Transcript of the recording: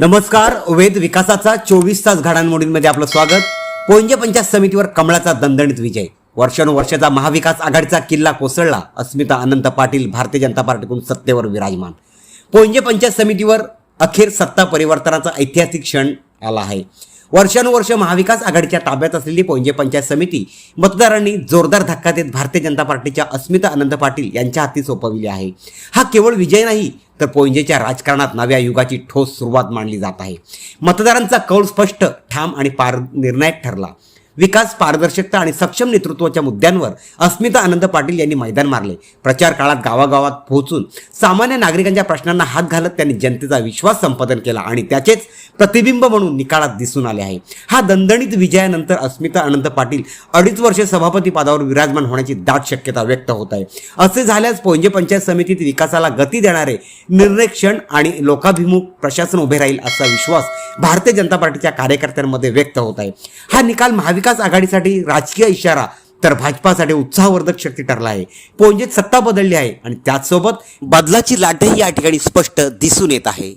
नमस्कार. वेद विकासाचा 24 तास घडामोडींमध्ये आपलं स्वागत. पोंजे पंचायत समितीवर कमळाचा दणदणीत विजय. वर्षानुवर्षाचा महाविकास आघाडीचा किल्ला कोसळला. अस्मिता अनंत पाटील भारतीय जनता पार्टीकडून सत्तेवर विराजमान. पोंजे पंचायत समितीवर अखेर सत्ता परिवर्तनाचा ऐतिहासिक क्षण आला आहे. वर्षानुवर्ष महाविकास आघाडीच्या ताब्यात असलेली पोंजे पंचायत समिती मतदारांनी जोरदार धक्का देत भारतीय जनता पार्टीच्या अस्मिता अनंत पाटील यांच्या हाती सोपविली आहे. हा केवळ विजय नाही तर पोंजेच्या राजकारणात नव्या युगाची ठोस सुरुवात मानली जात आहे. मतदारांचा कौल स्पष्ट, ठाम आणि निर्णायक ठरला. विकास, पारदर्शकता आणि सक्षम नेतृत्वाच्या मुद्द्यांवर अस्मिता अनंत पाटील यांनी मैदान मारले. प्रचार काळात गावागावात पोहोचून सामान्य नागरिकांच्या प्रश्नांना हात घालत त्यांनी जनतेचा विश्वास संपादन केला आणि त्याचेच प्रतिबिंब म्हणून निकालात दिसून आले आहे. हा दणदणीत विजयानंतर अस्मिता अनंत पाटील 2.5 वर्षे सभापती पदावर विराजमान होण्याची दाट शक्यता व्यक्त होत आहे. असे झाल्यास पोंजे पंचायत समितीत विकासाला गती देणारे निर्णयक्षम आणि लोकाभिमुख प्रशासन उभे राहील असा विश्वास भारतीय जनता पार्टीच्या कार्यकर्त्यांमध्ये व्यक्त होत आहे. हा निकाल महाविकास आघाडीसाठी राजकीय इशारा तर भाजपासाठी उत्साहवर्धक शक्ती ठरला आहे. पोंजेत सत्ता बदलली आहे आणि त्याचसोबत बदलाची लाटही या ठिकाणी स्पष्ट दिसून येत आहे.